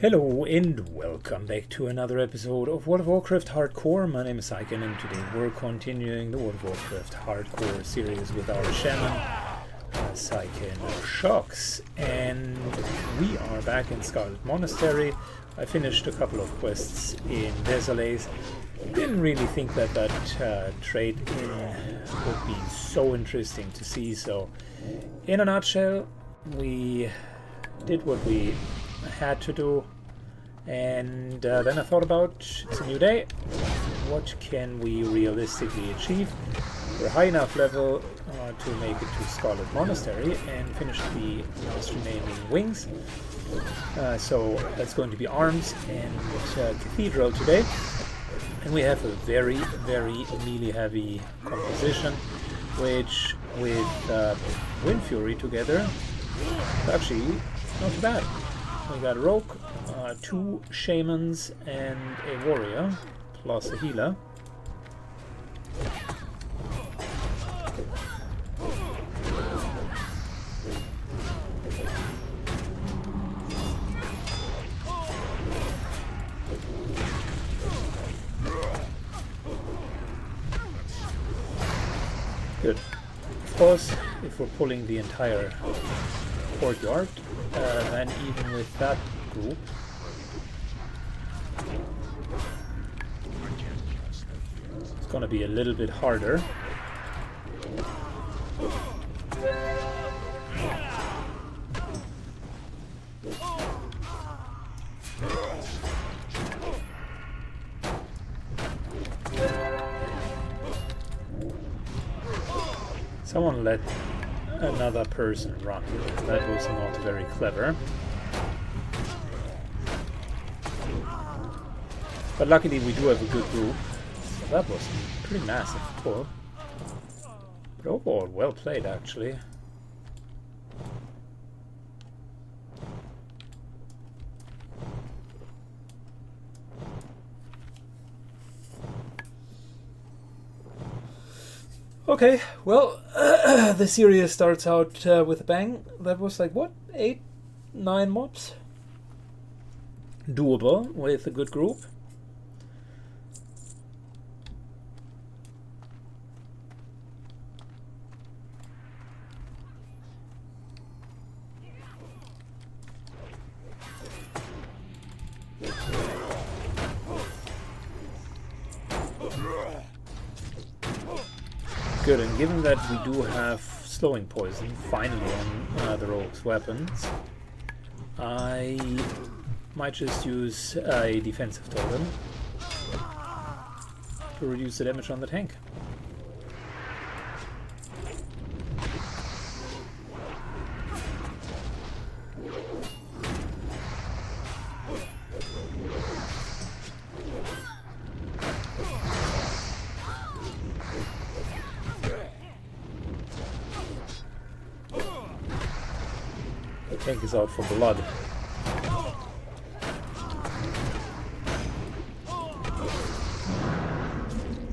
Hello and welcome back to another episode of World of Warcraft Hardcore. My name is Syken and today we're continuing the World of Warcraft Hardcore series with our shaman, Syken Shocks. And we are back in Scarlet Monastery. I finished a couple of quests in Desolace. Didn't really think that trade in would be so interesting to see. So in a nutshell, we did what we had to do, and then I thought about, it's a new day, what can we realistically achieve? We're high enough level to make it to Scarlet Monastery and finish the last remaining wings. So that's going to be arms and cathedral today, and we have a very melee heavy composition, which with Wind Fury together actually not too bad. We got a rogue, 2 shamans and a warrior, plus a healer. Good. Of course, if we're pulling the entire courtyard, then even with that group, it's going to be a little bit harder. Someone let another person run. That was not very clever. But luckily we do have a good group. So that was a pretty massive pull. But overall, well played actually. Okay, well, the series starts out with a bang. That was like, what, 8, 9 mobs? Doable with a good group. Good, and given that we do have slowing poison finally on the rogue's weapons, I might just use a defensive totem to reduce the damage on the tank. Tank is out for blood.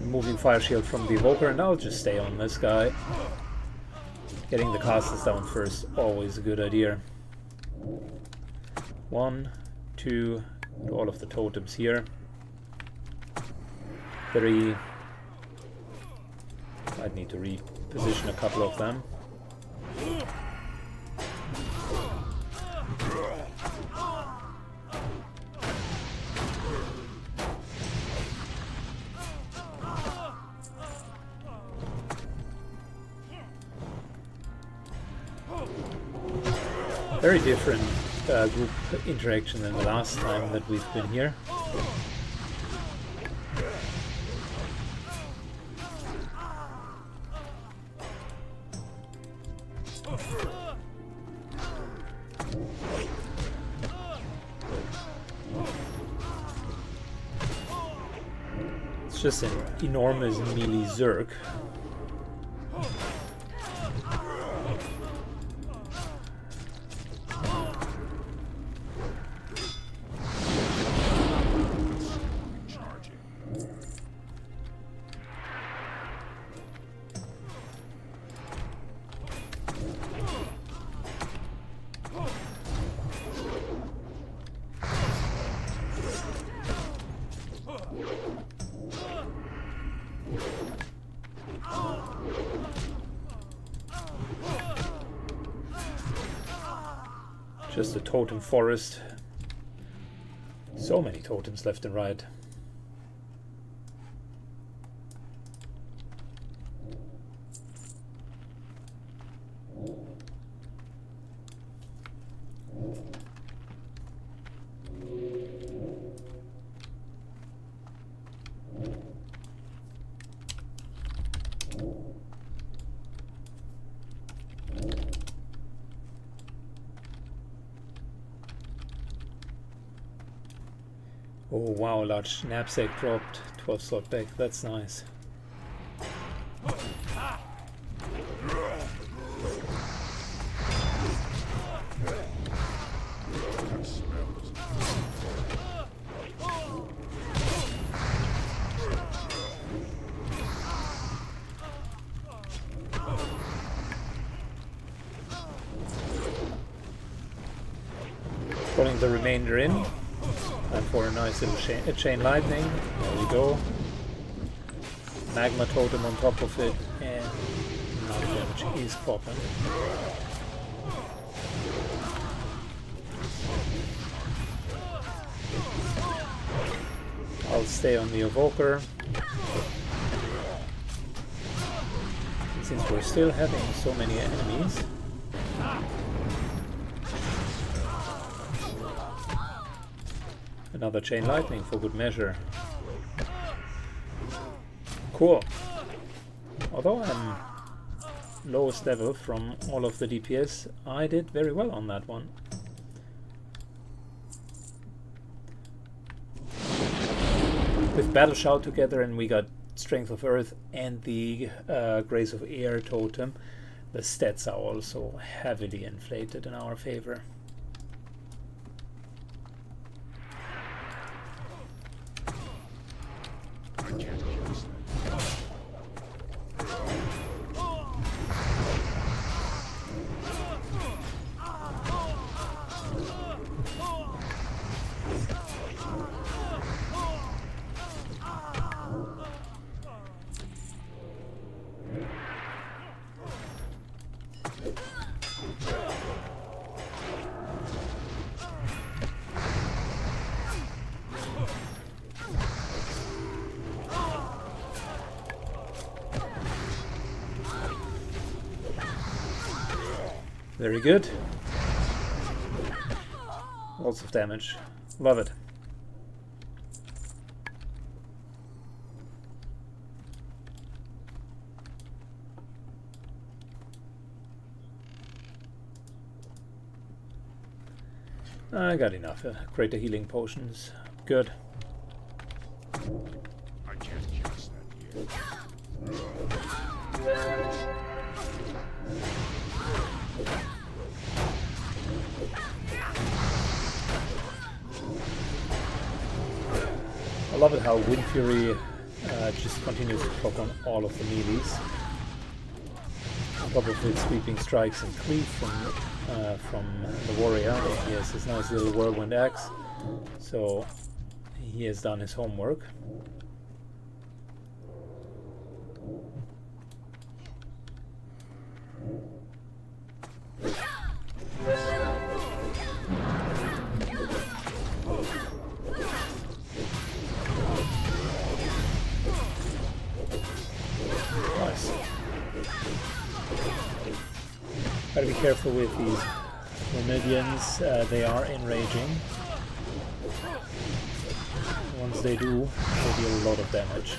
Moving fire shield from the evoker, and I'll just stay on this guy. Getting the casters down first, always a good idea. 1, 2, all of the totems here. 3. I'd need to reposition a couple of them. Very different group interaction than the last time that we've been here. It's just an enormous melee Zerg. Just a totem forest. So many totems left and right. Oh wow, large knapsack dropped, 12 slot back, that's nice. Putting the remainder in. And for a nice little chain lightning. There we go. Magma totem on top of it, and now the damage is popping. I'll stay on the evoker. Since we're still having so many enemies. Another chain lightning for good measure. Cool. Although I'm lowest level from all of the DPS, I did very well on that one. With Battle Shout together, and we got Strength of Earth and the Grace of Air totem, the stats are also heavily inflated in our favor. Very good. Lots of damage. Love it. I got enough. Greater healing potions. Good. I can't cast that yet. I love it how Wind Fury just continues to pop on all of the melees. On top of its sweeping strikes and cleave from the warrior. He has his nice little whirlwind axe, so he has done his homework. Nice. Gotta be careful with these Myrmidians, they are enraging. Once they do, they deal a lot of damage.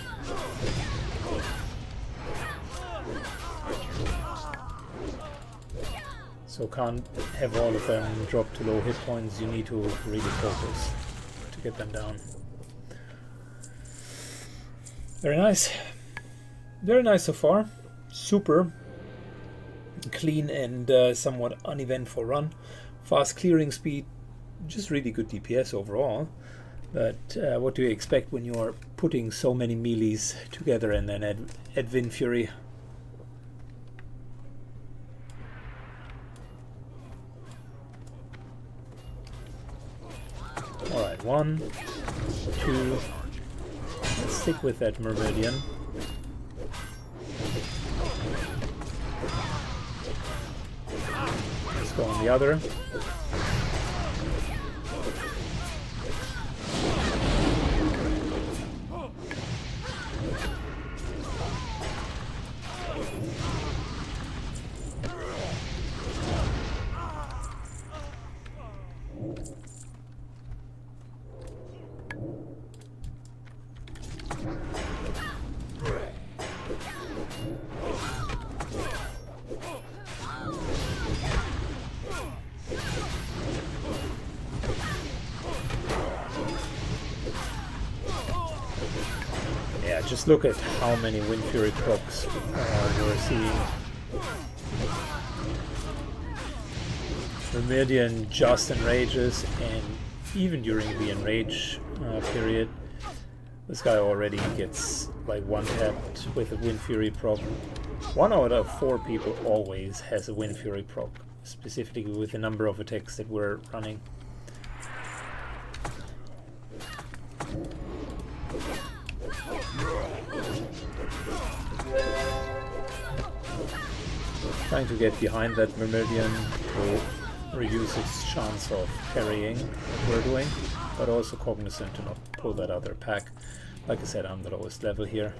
So can't have all of them drop to low hit points, you need to really focus to get them down. Very nice. Very nice so far. Super clean and somewhat uneventful run. Fast clearing speed, just really good DPS overall. But what do you expect when you're putting so many melees together and then add Wind Fury? Alright, 1, 2. Let's stick with that Myrmidian. Let's go on the other. just look at how many Wind Fury procs we're seeing. Vermilion just enrages, and even during the enrage period, this guy already gets like one-tapped with a Wind Fury proc. 1 out of 4 people always has a Wind Fury proc, specifically with the number of attacks that we're running. Trying to get behind that Vermilion to reduce its chance of parrying what we're doing, but also cognizant to not pull that other pack. Like I said, I'm the lowest level here.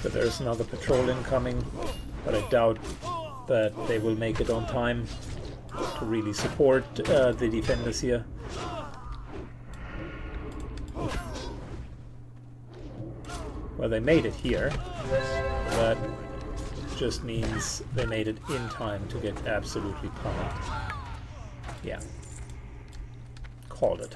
But there's another patrol incoming, but I doubt that they will make it on time to really support the defenders here. Well, they made it here. That just means they made it in time to get absolutely pummeled. Yeah. Called it.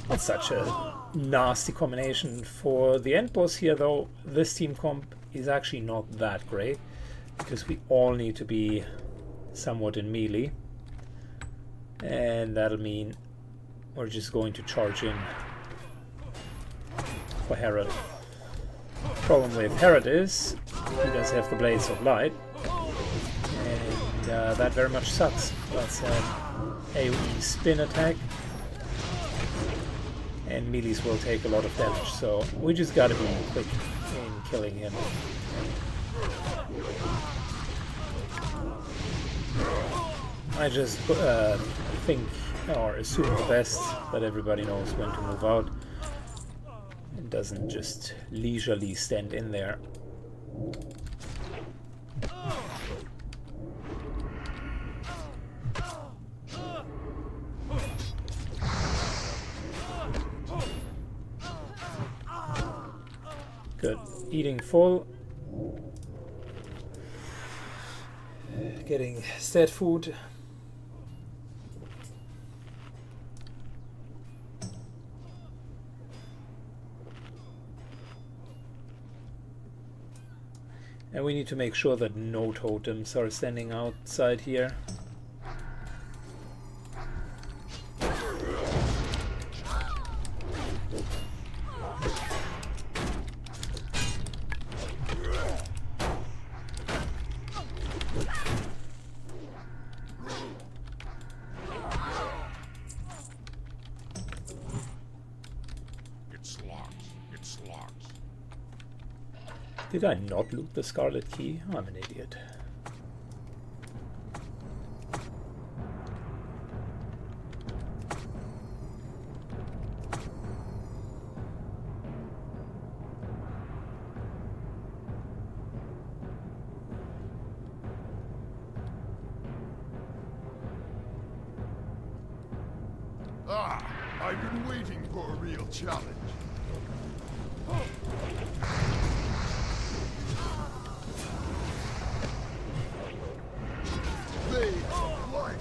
That's such a nasty combination. For the end boss here though, this team comp is actually not that great, because we all need to be somewhat in melee, and that'll mean we're just going to charge in for Herod. Problem with Herod is he does have the Blades of Light, and that very much sucks. That's an AoE spin attack, and melees will take a lot of damage, so we just gotta be quick in killing him. I just think or assume the best, that everybody knows when to move out and doesn't just leisurely stand in there. Good. Eating full. Getting stat food. And we need to make sure that no totems are standing outside here. Did I not loot the Scarlet Key? I'm an idiot. I've been waiting for a real challenge. They are light.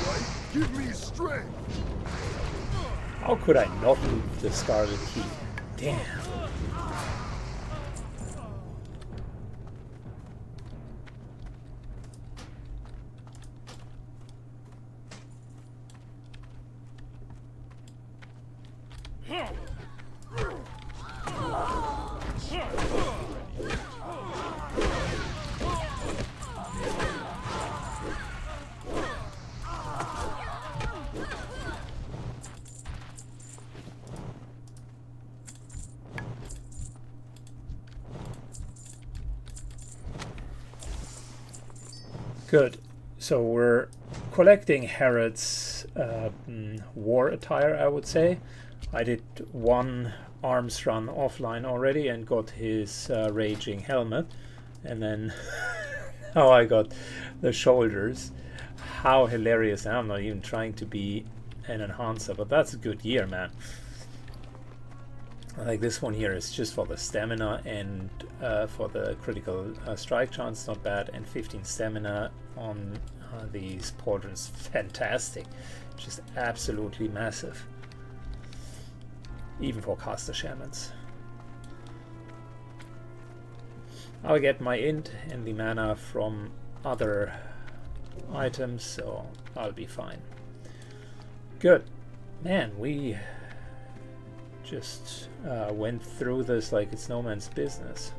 Light, give me strength. How could I not move the Scarlet Key? Damn. Good. So we're collecting Herod's war attire, I would say. I did one arms run offline already and got his raging helmet. And then now I got the shoulders. How hilarious. And I'm not even trying to be an enhancer, but that's a good year, man. Like this one here is just for the stamina and for the critical strike chance, not bad, and 15 stamina on these pauldrons, fantastic, just absolutely massive, even for caster shamans. I'll get my int and the mana from other items, so I'll be fine. Good, man, we just went through this like it's no man's business.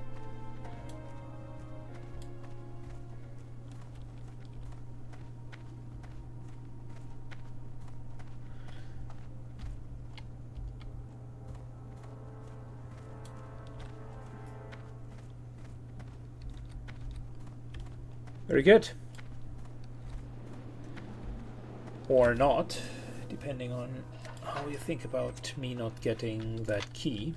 Very good. Or not, depending on how you think about me not getting that key.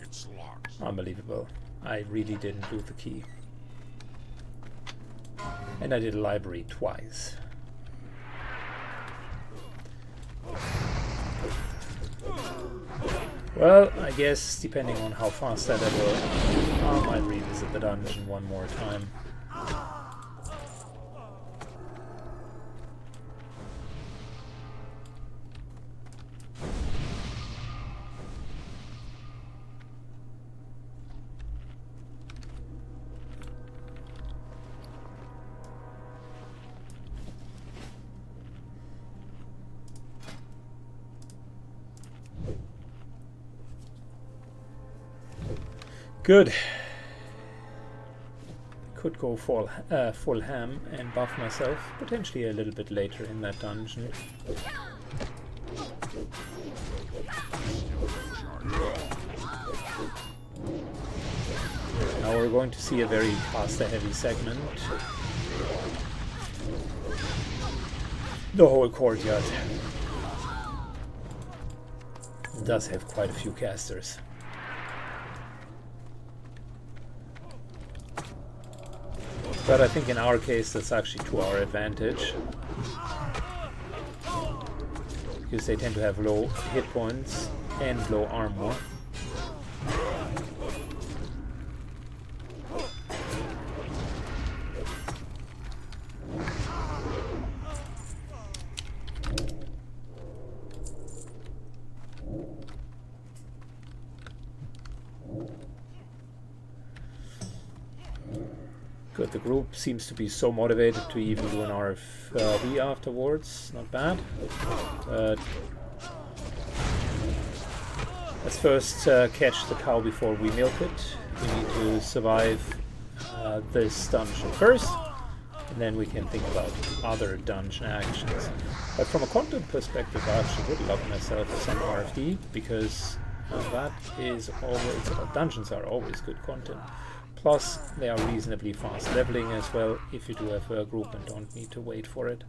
It's locked. Unbelievable. I really didn't do the key. And I did a library twice. Well, I guess depending on how fast that ever, I might revisit the dungeon one more time. Good. Could go full ham and buff myself, potentially a little bit later in that dungeon. Now we're going to see a very caster heavy segment. The whole courtyard does have quite a few casters. But I think in our case that's actually to our advantage, because they tend to have low hit points and low armor. Good, the group seems to be so motivated to even do an RFV afterwards. Not bad. Let's first catch the cow before we milk it. We need to survive this dungeon first, and then we can think about other dungeon actions. But from a content perspective, I actually would love myself some RFD, because that is always, dungeons are always good content. Plus, they are reasonably fast leveling as well if you do have a group and don't need to wait for it.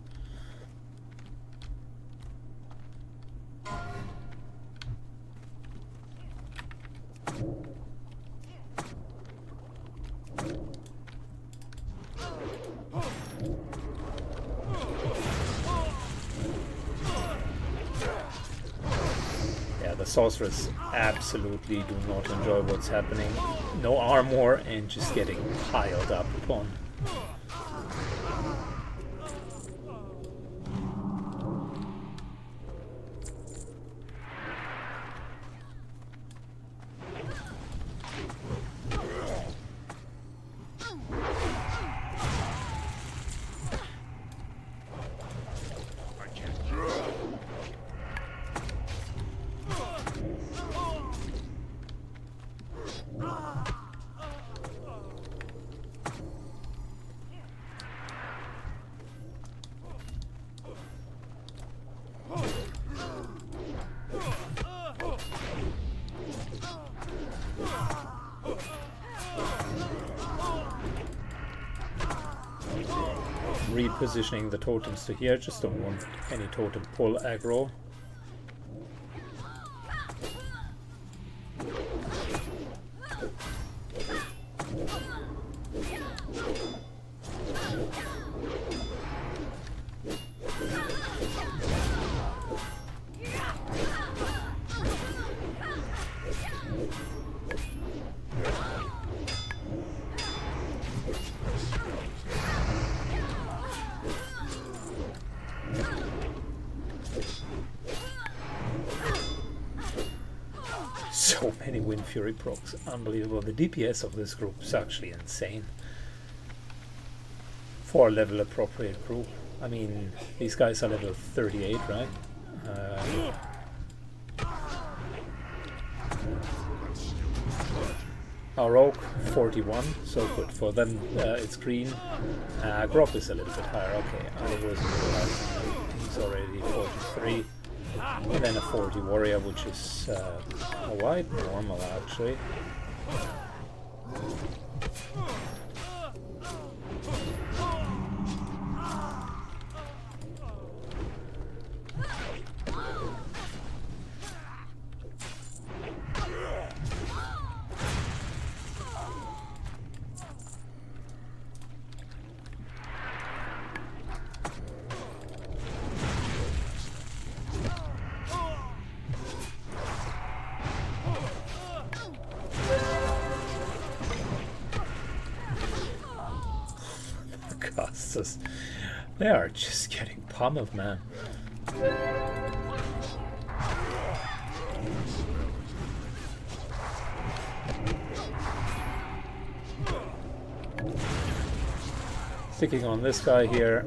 The sorcerers absolutely do not enjoy what's happening. No armor and just getting piled up upon. Repositioning the totems to here, just don't want any totem pull aggro. So many Wind Fury procs, unbelievable. The DPS of this group is actually insane for a level appropriate group. I mean, these guys are level 38, right? Our Rogue 41, so good for them. It's green. Grop is a little bit higher. Okay, I wasn't realizing he's already 43. And then a 40 warrior, which is quite normal actually. They are just getting pummeled, man. Sticking on this guy here.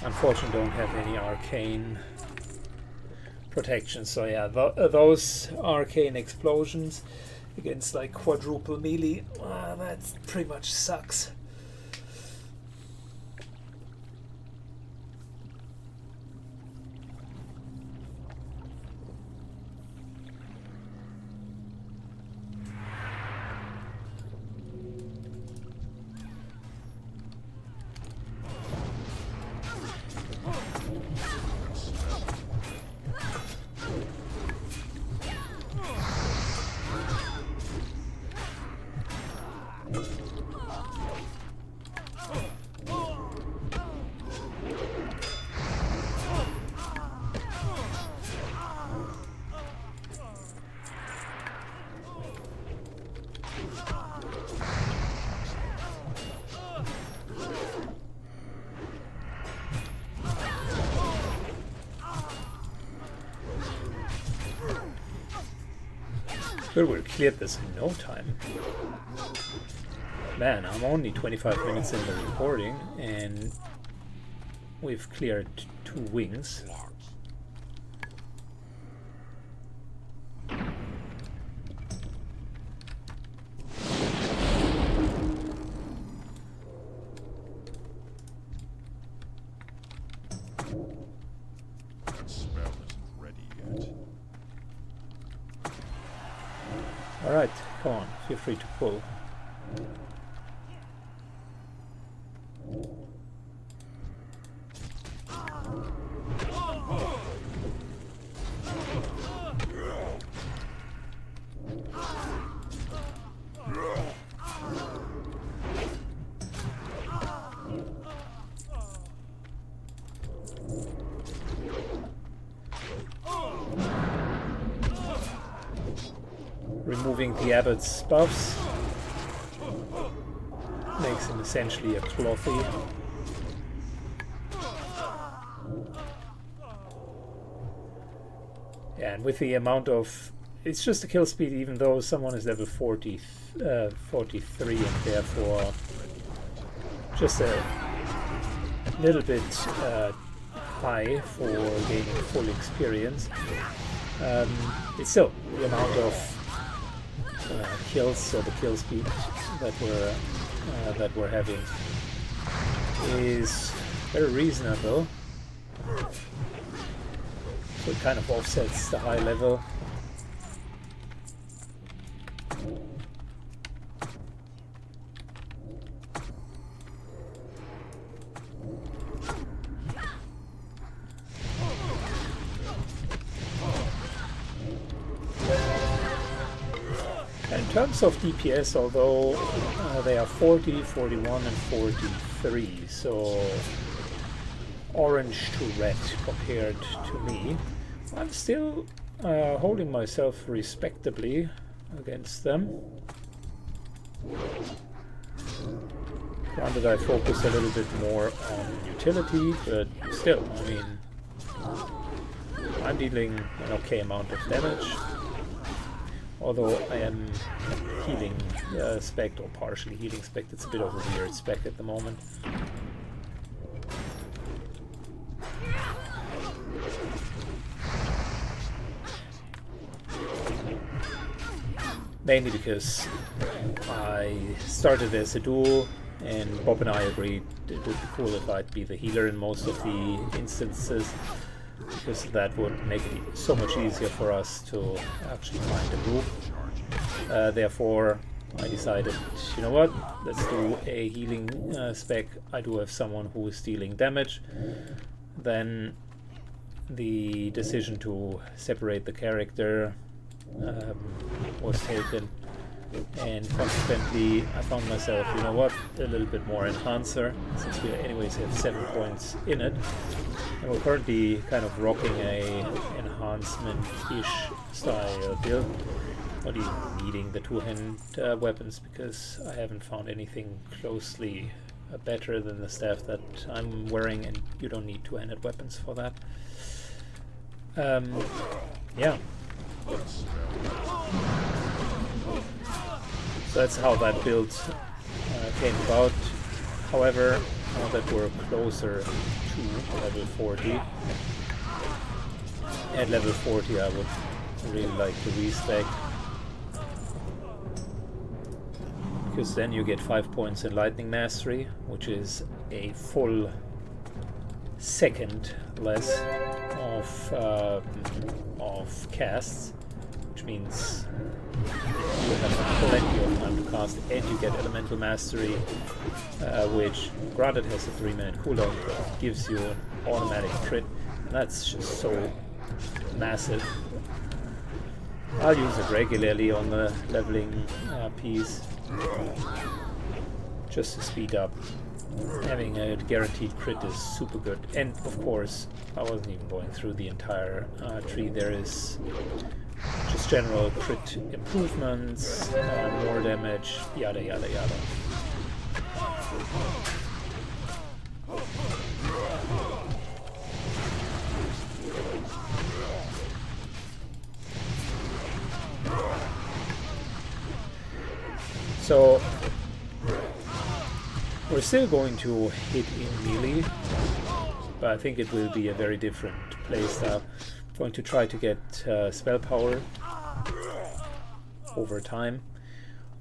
Unfortunately, don't have any arcane protection, so yeah, those arcane explosions against like quadruple melee, that pretty much sucks. Good, we'll clear this in no time. Man, I'm only 25 minutes in the recording and we've cleared 2 wings. Alright, come on, feel free to pull. Removing the abbot's buffs makes him essentially a clothy. And with the amount of... It's just a kill speed even though someone is level 43 and therefore just a little bit high for gaining full experience. It's still the amount of kills, so the kill speed that we're having is very reasonable. So it kind of offsets the high level. In terms of DPS, although they are 40, 41 and 43, so orange to red compared to me, I'm still holding myself respectably against them. Granted, I focus a little bit more on utility, but still, I mean, I'm dealing an okay amount of damage. Although I am healing spec, or partially healing spec. It's a bit of a weird spec at the moment. Mainly because I started as a duo and Bob and I agreed it would be cool if I'd be the healer in most of the instances, because that would make it so much easier for us to actually find a group. Therefore, I decided, you know what, let's do a healing spec. I do have someone who is dealing damage. Then the decision to separate the character was taken, and consequently I found myself, you know what, a little bit more enhancer, since we anyways have 7 points in it. And we're currently kind of rocking a enhancement-ish style build. Not even needing the two-hand weapons, because I haven't found anything closely better than the staff that I'm wearing, and you don't need two-handed weapons for that. Yeah. So that's how that build came about. However, now that we're closer to level 40, at level 40 I would really like to respec, because then you get 5 points in Lightning Mastery, which is a full second less of casts, which means you have plenty of time to cast, and you get Elemental Mastery, which granted has a 3-minute cooldown, but gives you an automatic crit, and that's just so massive. I'll use it regularly on the leveling piece, just to speed up. Having a guaranteed crit is super good, and of course I wasn't even going through the entire tree. There is just general crit improvements, more damage, yada yada yada. So we're still going to hit in melee, but I think it will be a very different playstyle. I'm going to try to get spell power over time.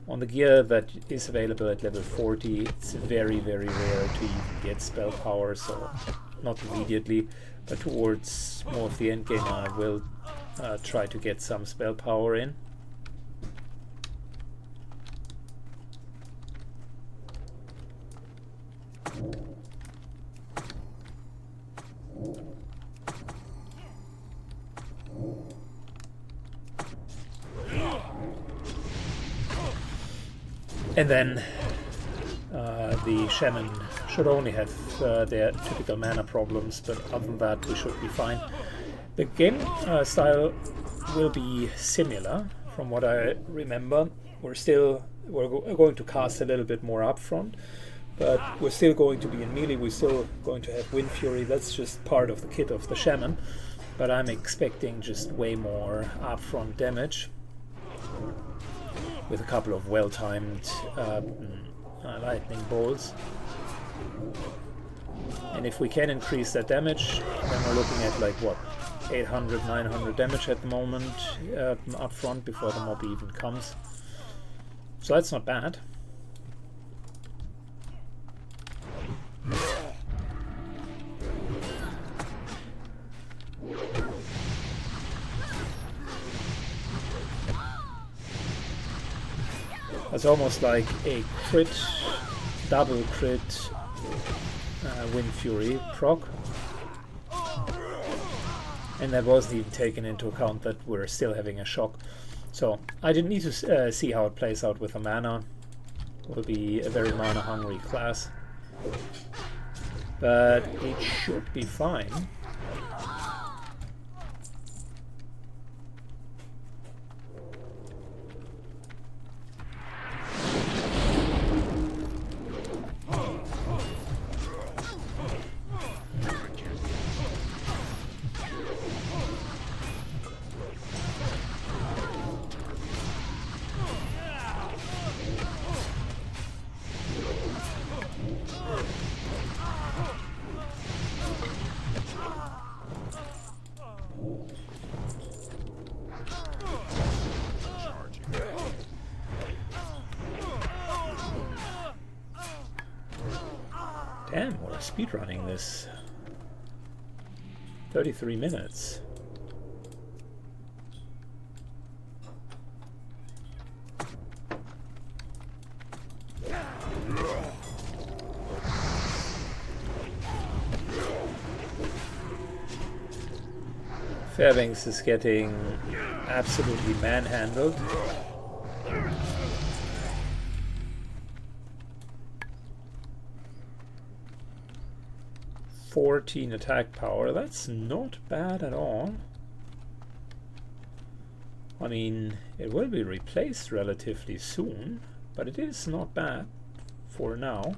On the gear that is available at level 40, it's very, very rare to even get spell power, so not immediately, but towards more of the end game I will try to get some spell power in. And then the Shaman should only have their typical mana problems, but other than that we should be fine. The game style will be similar from what I remember. We're going to cast a little bit more upfront, but we're still going to be in melee. We're still going to have Wind Fury. That's just part of the kit of the Shaman, but I'm expecting just way more upfront damage with a couple of well-timed lightning bolts. And if we can increase that damage, then we're looking at like what, 800, 900 damage at the moment up front before the mob even comes. So that's not bad. That's almost like a crit, double crit Wind Fury proc. And that wasn't even taken into account that we're still having a shock. So I didn't need to see how it plays out with the mana. It will be a very mana hungry class, but it should be fine. Damn, we're speedrunning this. 33 minutes. Fairbanks is getting absolutely manhandled. .14 attack power, that's not bad at all. I mean, it will be replaced relatively soon, but it is not bad for now.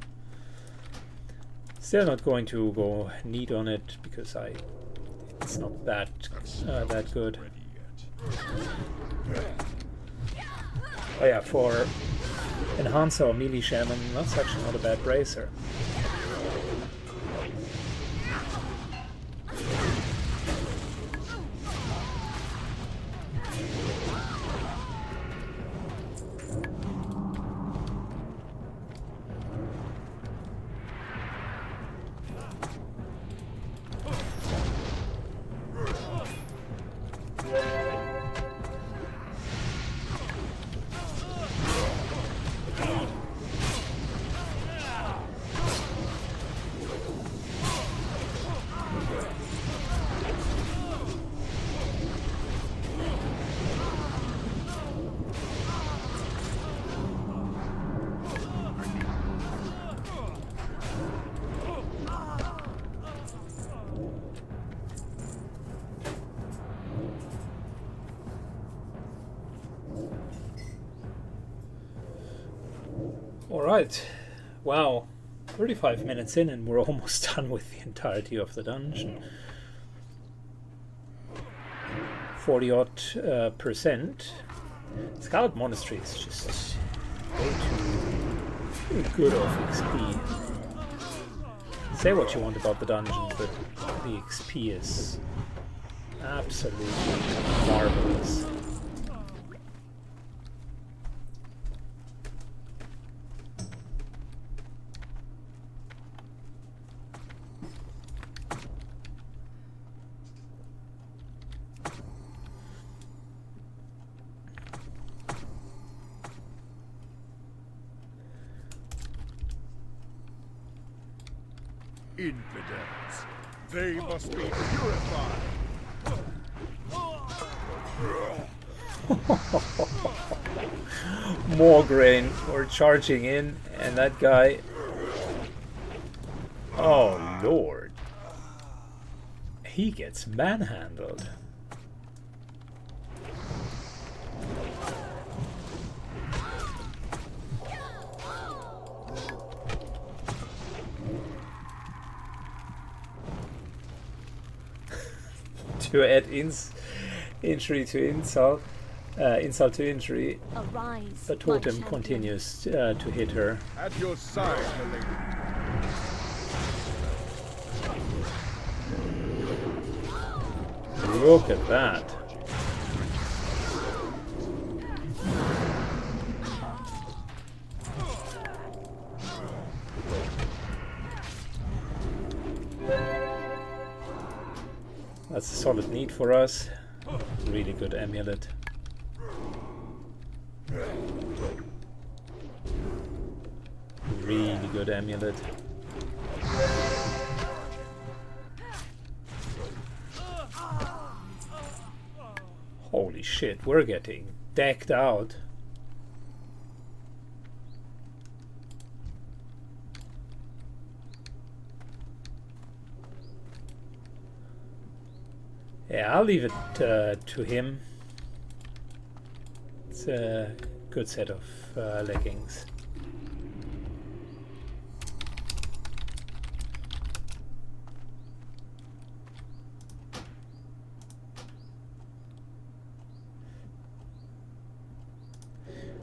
Still not going to go neat on it because it's not that good. Oh yeah, for Enhancer or Melee Shaman, that's actually not a bad bracer. Alright, wow, 35 minutes in and we're almost done with the entirety of the dungeon. 40-odd%. Scarlet Monastery is just way too good of XP. Say what you want about the dungeon, but the XP is absolutely marvelous. Infidels. They must be purified. More grain. We're charging in, and that guy... Oh, Lord. He gets manhandled. To add injury to insult, insult to injury, Arise, the totem continues to hit her. At your side, my lady. Look at that. That's a solid need for us. Really good amulet. Really good amulet. Holy shit, we're getting decked out. Yeah, I'll leave it to him. It's a good set of leggings.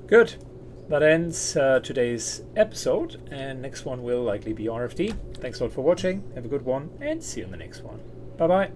Good. That ends today's episode, and next one will likely be RFD. Thanks a lot for watching. Have a good one, and see you in the next one. Bye bye.